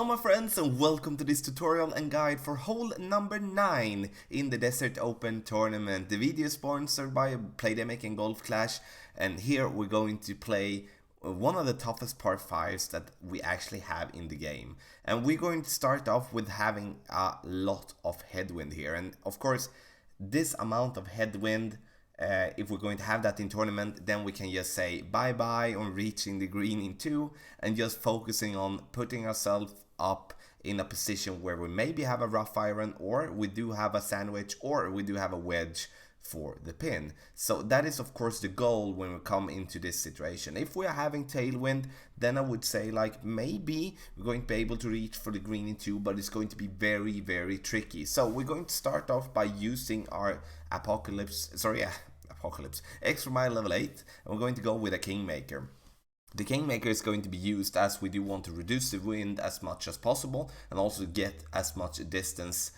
my friends, and welcome to this tutorial and guide for hole number 9 in the Desert Open tournament. The video is sponsored by Playdemic and Golf Clash, and here we're going to play one of the toughest par 5s that we actually have in the game. And we're going to start off with having a lot of headwind here, and of course this amount of headwind, if we're going to have that in tournament, then we can just say bye-bye on reaching the green in 2 and just focusing on putting ourselves up in a position where we maybe have a rough iron, or we do have a sandwich, or we do have a wedge for the pin. So that is of course the goal when we come into this situation. If we are having tailwind, then I would say like maybe we're going to be able to reach for the green in 2, but it's going to be very tricky. So we're going to start off by using our extra mile level 8, and we're going to go with a Kingmaker. The Kingmaker is going to be used as we do want to reduce the wind as much as possible and also get as much distance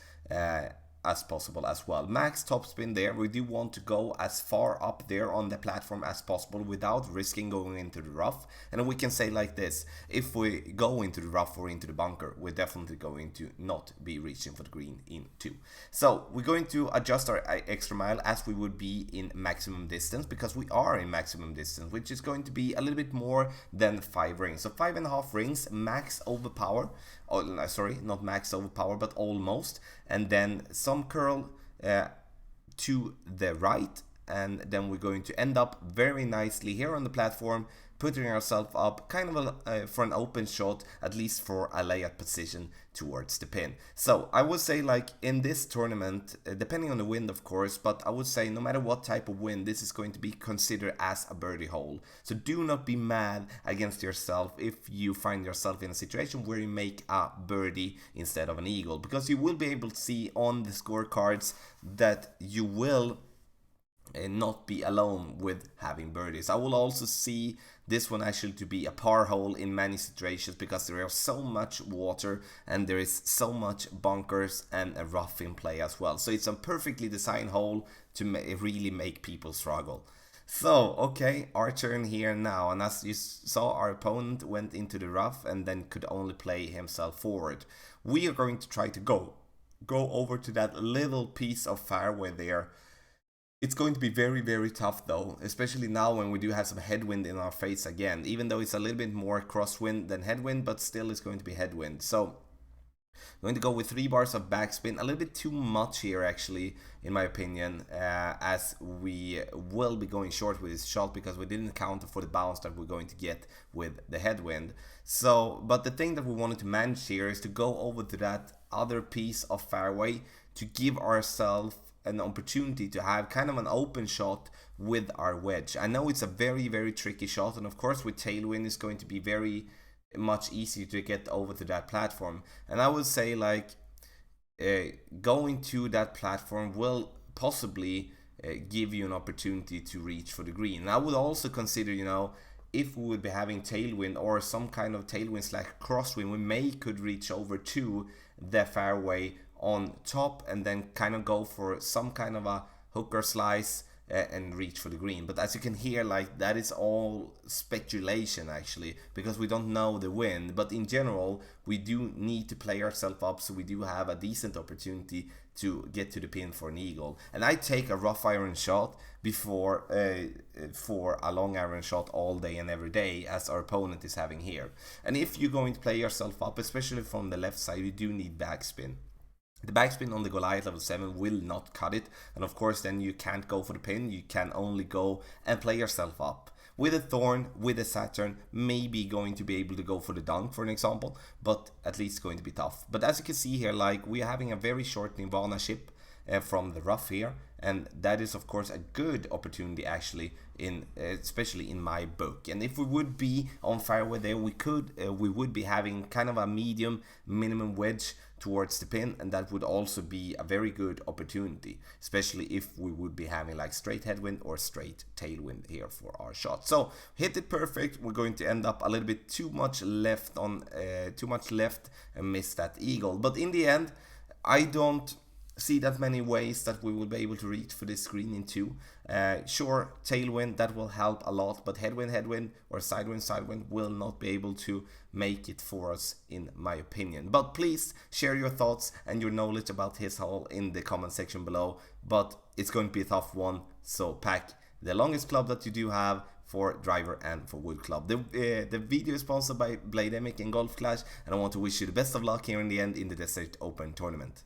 as possible as well. Max topspin there. We do want to go as far up there on the platform as possible without risking going into the rough. And we can say like this: if we go into the rough or into the bunker, we're definitely going to not be reaching for the green in 2. So we're going to adjust our extra mile as we would be in maximum distance, because we are in maximum distance, which is going to be a little bit more than 5 rings. So 5.5 rings, max overpower. Oh, sorry, not max overpower, but almost. And then some curl to the right, and then we're going to end up very nicely here on the platform, putting ourselves up kind of for an open shot, at least for a layup position towards the pin. So I would say, like, in this tournament, depending on the wind of course, but I would say no matter what type of wind, this is going to be considered as a birdie hole. So do not be mad against yourself if you find yourself in a situation where you make a birdie instead of an eagle, because you will be able to see on the scorecards that you will not be alone with having birdies. I will also see this one actually to be a par hole in many situations, because there is so much water and there is so much bunkers and a rough in play as well. So it's a perfectly designed hole to really make people struggle. So okay, our turn here now, and as you saw, our opponent went into the rough and then could only play himself forward. We are going to try to go over to that little piece of fairway there. It's going to be very tough though, especially now when we do have some headwind in our face again, even though it's a little bit more crosswind than headwind, but still it's going to be headwind. So I'm going to go with 3 bars of backspin, a little bit too much here actually, in my opinion, as we will be going short with this shot because we didn't account for the bounce that we're going to get with the headwind. So, but the thing that we wanted to manage here is to go over to that other piece of fairway to give ourselves an opportunity to have kind of an open shot with our wedge. I know it's a very tricky shot, and of course with tailwind it's going to be very much easier to get over to that platform. And I would say like going to that platform will possibly give you an opportunity to reach for the green. And I would also consider, you know, if we would be having tailwind or some kind of tailwind / crosswind, we could reach over to the fairway on top and then kind of go for some kind of a hooker slice and reach for the green. But as you can hear, like, that is all speculation actually, because we don't know the wind. But in general, we do need to play ourselves up so we do have a decent opportunity to get to the pin for an eagle. And I take a rough iron shot before for a long iron shot all day and every day, as our opponent is having here. And if you're going to play yourself up, especially from the left side, you do need backspin. The backspin on the Goliath level 7 will not cut it, and of course then you can't go for the pin, you can only go and play yourself up. With a Thorn, with a Saturn, maybe going to be able to go for the dunk for an example, but at least it's going to be tough. But as you can see here, like, we are having a very short Nirvana ship from the rough here, and that is of course a good opportunity actually, in especially in my book. And if we would be on fairway there, we would be having kind of a medium minimum wedge towards the pin, and that would also be a very good opportunity, especially if we would be having like straight headwind or straight tailwind here for our shot. So hit it perfect. We're going to end up a little bit too much left and miss that eagle. But in the end, I don't see that many ways that we will be able to reach for this green in 2. Sure, tailwind, that will help a lot, but headwind, or sidewind will not be able to make it for us, in my opinion. But please share your thoughts and your knowledge about his hole in the comment section below. But it's going to be a tough one, so pack the longest club that you do have for driver and for wood club. The video is sponsored by Blademic and Golf Clash, and I want to wish you the best of luck here in the end in the Desert Open tournament.